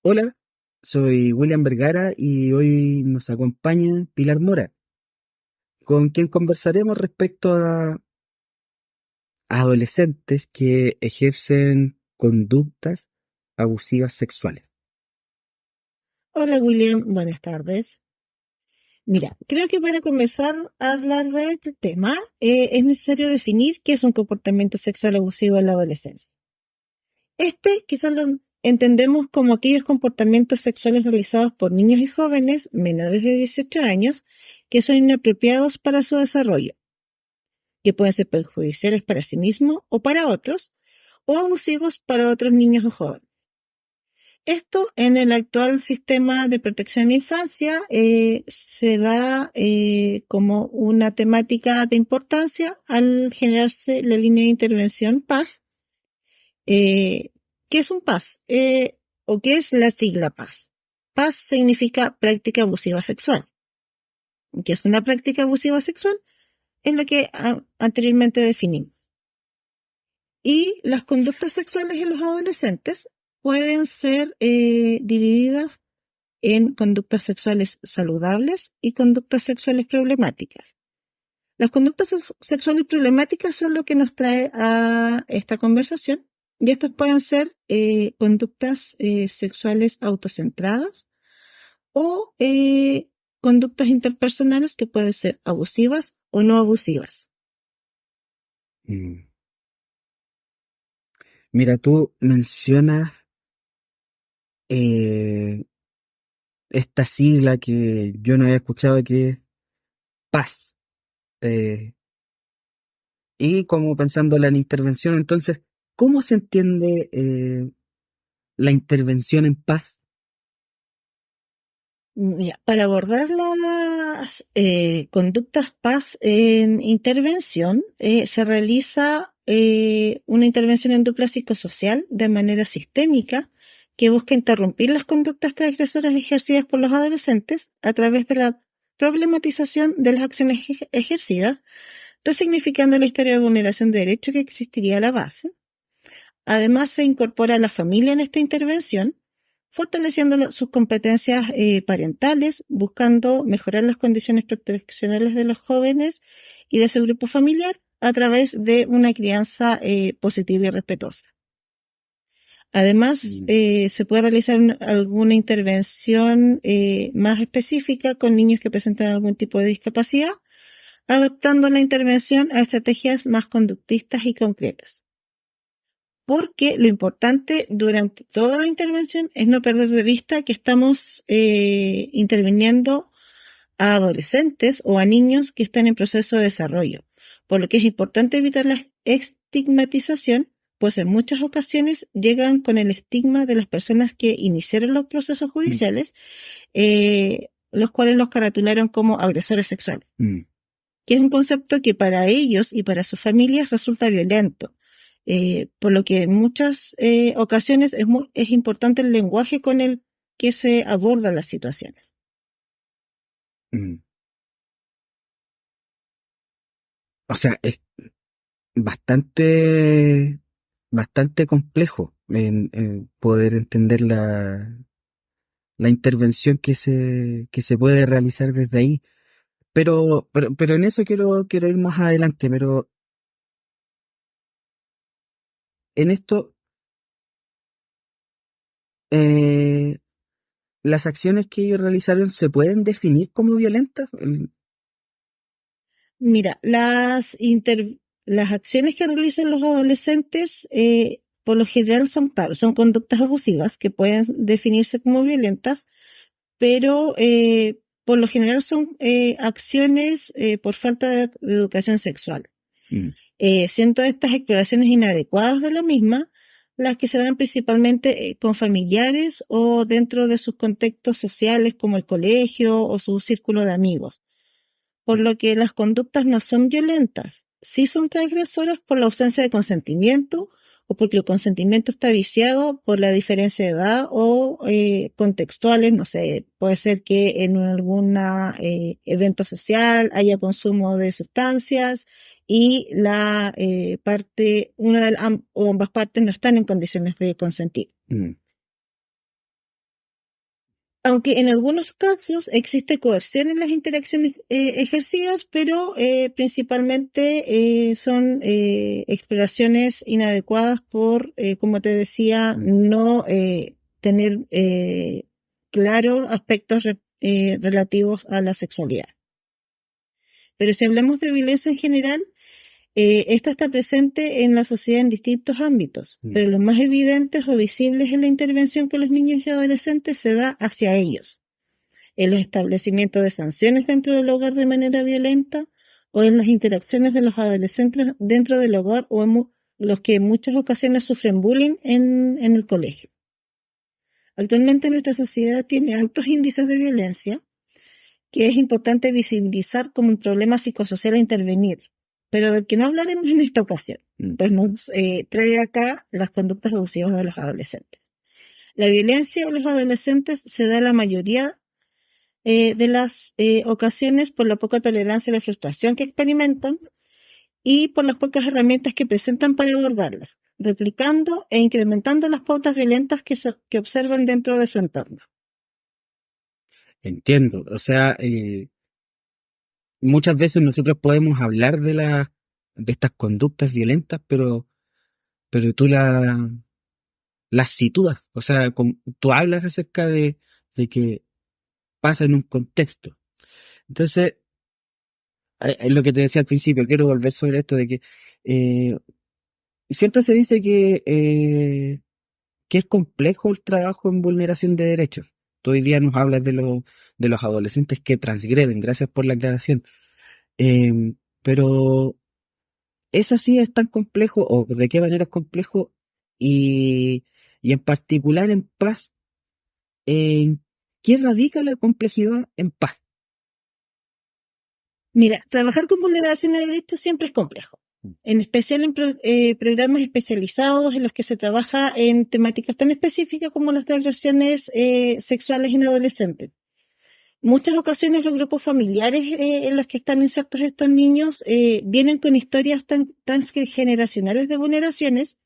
Hola, soy William Vergara y hoy nos acompaña Pilar Mora, con quien conversaremos respecto a adolescentes que ejercen conductas abusivas sexuales. Hola William, buenas tardes. Mira, creo que para comenzar a hablar de este tema es necesario definir qué es un comportamiento sexual abusivo en la adolescencia. Este quizás lo entendemos como aquellos comportamientos sexuales realizados por niños y jóvenes menores de 18 años que son inapropiados para su desarrollo, que pueden ser perjudiciales para sí mismo o para otros, o abusivos para otros niños o jóvenes. Esto en el actual sistema de protección de infancia se da como una temática de importancia al generarse la línea de intervención PAS. ¿Qué es un PAS? ¿O qué es la sigla PAS? PAS significa práctica abusiva sexual. ¿Qué es una práctica abusiva sexual? Es lo que anteriormente definimos. Y las conductas sexuales en los adolescentes pueden ser divididas en conductas sexuales saludables y conductas sexuales problemáticas. Las conductas sexuales problemáticas son lo que nos trae a esta conversación, y estas pueden ser conductas sexuales autocentradas o conductas interpersonales que pueden ser abusivas o no abusivas. Mm. Mira, tú mencionas eh, esta sigla que yo no había escuchado, que es paz. eh, y como pensando en la intervención, entonces, ¿cómo se entiende la intervención en paz? Ya, para abordar las conductas PAS en intervención, se realiza una intervención en dupla psicosocial de manera sistémica que busca interrumpir las conductas transgresoras ejercidas por los adolescentes a través de la problematización de las acciones ejercidas, resignificando la historia de vulneración de derechos que existiría a la base. Además, se incorpora a la familia en esta intervención, fortaleciendo sus competencias parentales, buscando mejorar las condiciones proteccionales de los jóvenes y de su grupo familiar a través de una crianza positiva y respetuosa. Además, Mm. se puede realizar alguna intervención más específica con niños que presentan algún tipo de discapacidad, adaptando la intervención a estrategias más conductistas y concretas. Porque lo importante durante toda la intervención es no perder de vista que estamos interviniendo a adolescentes o a niños que están en proceso de desarrollo, por lo que es importante evitar la estigmatización, pues en muchas ocasiones llegan con el estigma de las personas que iniciaron los procesos Mm. judiciales, los cuales los caratularon como agresores sexuales, Mm. que es un concepto que para ellos y para sus familias resulta violento. Por lo que en muchas ocasiones es importante el lenguaje con el que se abordan las situaciones. Mm. O sea, es bastante complejo en poder entender la intervención que se puede realizar desde ahí. Pero en eso quiero ir más adelante, pero en esto, eh, las acciones que ellos realizaron se pueden definir como violentas. Mira, las acciones que realizan los adolescentes por lo general son, claro, son conductas abusivas que pueden definirse como violentas, pero por lo general son acciones por falta de educación sexual. Mm. Siendo estas exploraciones inadecuadas de la misma, las que se dan principalmente con familiares o dentro de sus contextos sociales como el colegio o su círculo de amigos, por lo que las conductas no son violentas, sí son transgresoras por la ausencia de consentimiento o porque el consentimiento está viciado por la diferencia de edad o contextuales, no sé, puede ser que en algún evento social haya consumo de sustancias y la parte, una de o ambas partes no están en condiciones de consentir. Mm. Aunque en algunos casos existe coerción en las interacciones ejercidas, pero principalmente son exploraciones inadecuadas por, como te decía, no tener claros aspectos relativos a la sexualidad. Pero si hablamos de violencia en general, esta está presente en la sociedad en distintos ámbitos, pero los más evidentes o visibles en la intervención con los niños y adolescentes se da hacia ellos, en los establecimientos de sanciones dentro del hogar de manera violenta o en las interacciones de los adolescentes dentro del hogar o en los que en muchas ocasiones sufren bullying en el colegio. Actualmente nuestra sociedad tiene altos índices de violencia que es importante visibilizar como un problema psicosocial a intervenir, pero del que no hablaremos en esta ocasión, pues nos trae acá las conductas abusivas de los adolescentes. La violencia de los adolescentes se da en la mayoría de las ocasiones por la poca tolerancia y la frustración que experimentan y por las pocas herramientas que presentan para abordarlas, replicando e incrementando las pautas violentas que observan dentro de su entorno. Entiendo, o sea, muchas veces nosotros podemos hablar de estas conductas violentas, pero tú las sitúas, o sea, tú hablas acerca de que pasa en un contexto. Entonces, es lo que te decía al principio, quiero volver sobre esto de que siempre se dice que es complejo el trabajo en vulneración de derechos. Tú hoy día nos hablas de los adolescentes que transgreden, gracias por la aclaración. Pero ¿es así, es tan complejo o de qué manera es complejo? Y en particular en paz, ¿en qué radica la complejidad en paz? Mira, trabajar con vulneración de derechos siempre es complejo, en especial en programas especializados en los que se trabaja en temáticas tan específicas como las transgresiones sexuales en adolescentes. Muchas ocasiones los grupos familiares en los que están insertos estos niños vienen con historias tan transgeneracionales de vulneraciones,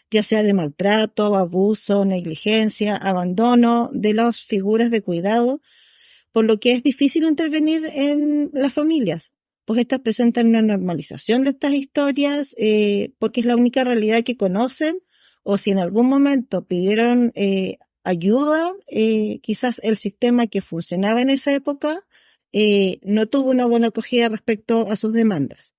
ya sea de maltrato, abuso, negligencia, abandono de las figuras de cuidado, por lo que es difícil intervenir en las familias, pues estas presentan una normalización de estas historias porque es la única realidad que conocen, o si en algún momento pidieron ayuda, quizás el sistema que funcionaba en esa época no tuvo una buena acogida respecto a sus demandas.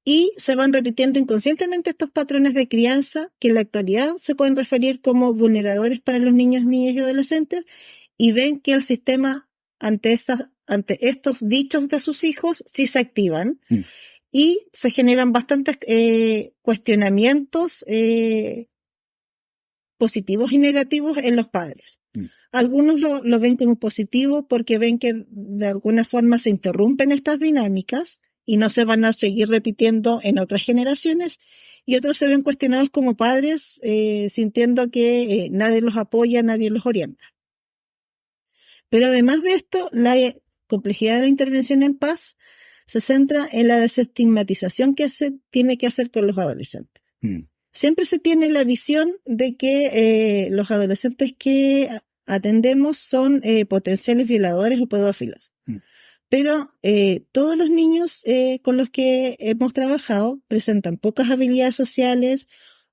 Y se van repitiendo inconscientemente estos patrones de crianza que en la actualidad se pueden referir como vulneradores para los niños, niñas y adolescentes, y ven que el sistema ante estos dichos de sus hijos sí se activan y se generan bastantes cuestionamientos positivos y negativos en los padres. Algunos lo ven como positivo porque ven que de alguna forma se interrumpen estas dinámicas y no se van a seguir repitiendo en otras generaciones, y otros se ven cuestionados como padres sintiendo que nadie los apoya, nadie los orienta. Pero además de esto, la complejidad de la intervención en paz se centra en la desestigmatización que se tiene que hacer con los adolescentes. Siempre se tiene la visión de que los adolescentes que atendemos son potenciales violadores o pedófilos. Pero todos los niños con los que hemos trabajado presentan pocas habilidades sociales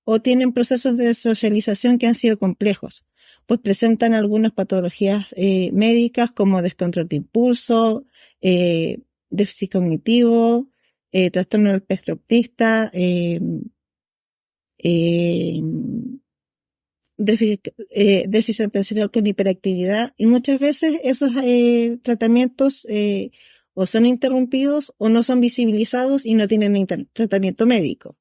o tienen procesos de socialización que han sido complejos, pues presentan algunas patologías médicas como descontrol de impulso, déficit cognitivo, trastorno del espectro autista, déficit atencional con hiperactividad, y muchas veces esos tratamientos o son interrumpidos o no son visibilizados y no tienen tratamiento médico.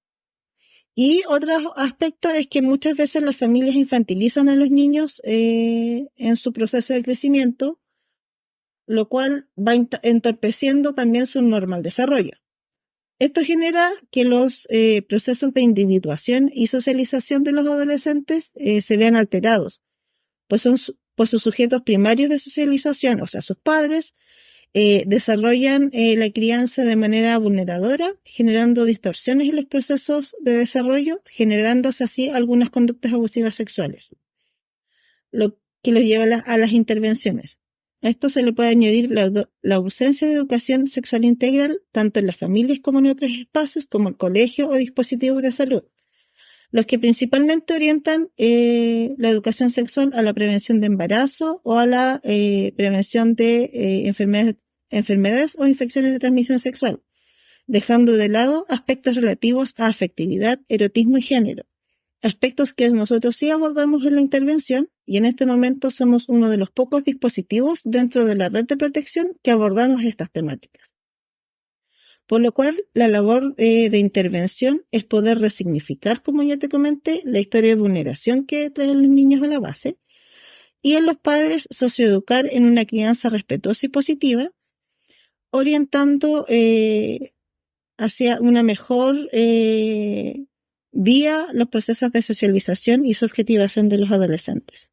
Y otro aspecto es que muchas veces las familias infantilizan a los niños en su proceso de crecimiento, lo cual va entorpeciendo también su normal desarrollo. Esto genera que los procesos de individuación y socialización de los adolescentes se vean alterados, pues sus sujetos primarios de socialización, o sea, sus padres, desarrollan la crianza de manera vulneradora, generando distorsiones en los procesos de desarrollo, generándose así algunas conductas abusivas sexuales. Lo que los lleva a las intervenciones. A esto se le puede añadir la ausencia de educación sexual integral, tanto en las familias como en otros espacios, como el colegio o dispositivos de salud, los que principalmente orientan la educación sexual a la prevención de embarazo o a la prevención de enfermedades o infecciones de transmisión sexual, dejando de lado aspectos relativos a afectividad, erotismo y género, aspectos que nosotros sí abordamos en la intervención, y en este momento somos uno de los pocos dispositivos dentro de la red de protección que abordamos estas temáticas. Por lo cual, la labor de intervención es poder resignificar, como ya te comenté, la historia de vulneración que traen los niños a la base, y en los padres socioeducar en una crianza respetuosa y positiva, orientando hacia una mejor vía los procesos de socialización y subjetivación de los adolescentes.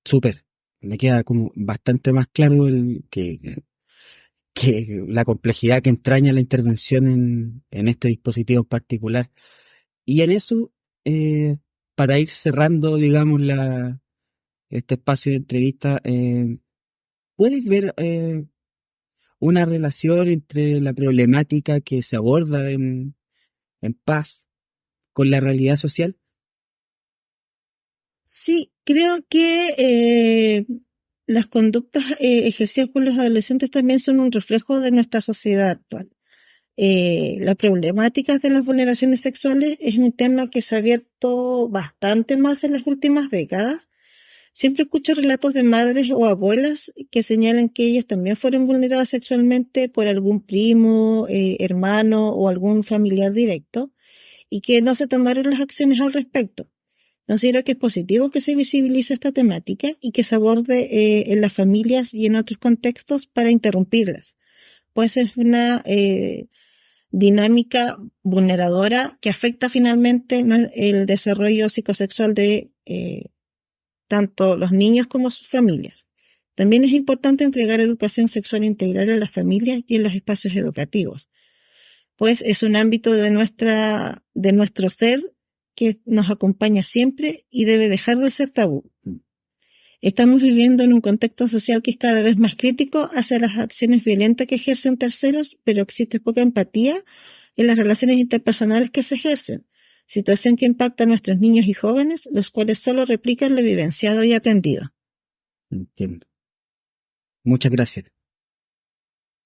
Súper. Me queda como bastante más claro que la complejidad que entraña la intervención en este dispositivo en particular. Y en eso, para ir cerrando, digamos, este espacio de entrevista, ¿puedes ver una relación entre la problemática que se aborda en paz con la realidad social? Sí, creo que las conductas ejercidas por los adolescentes también son un reflejo de nuestra sociedad actual. Las problemáticas de las vulneraciones sexuales es un tema que se ha abierto bastante más en las últimas décadas. Siempre escucho relatos de madres o abuelas que señalan que ellas también fueron vulneradas sexualmente por algún primo, hermano o algún familiar directo, y que no se tomaron las acciones al respecto. Considero que es positivo que se visibilice esta temática y que se aborde en las familias y en otros contextos para interrumpirlas, pues es una dinámica vulneradora que afecta finalmente el desarrollo psicosexual de tanto los niños como sus familias. También es importante entregar educación sexual integral a las familias y en los espacios educativos, pues es un ámbito de nuestro ser que nos acompaña siempre y debe dejar de ser tabú. Estamos viviendo en un contexto social que es cada vez más crítico hacia las acciones violentas que ejercen terceros, pero existe poca empatía en las relaciones interpersonales que se ejercen, situación que impacta a nuestros niños y jóvenes, los cuales solo replican lo vivenciado y aprendido. Entiendo. Muchas gracias.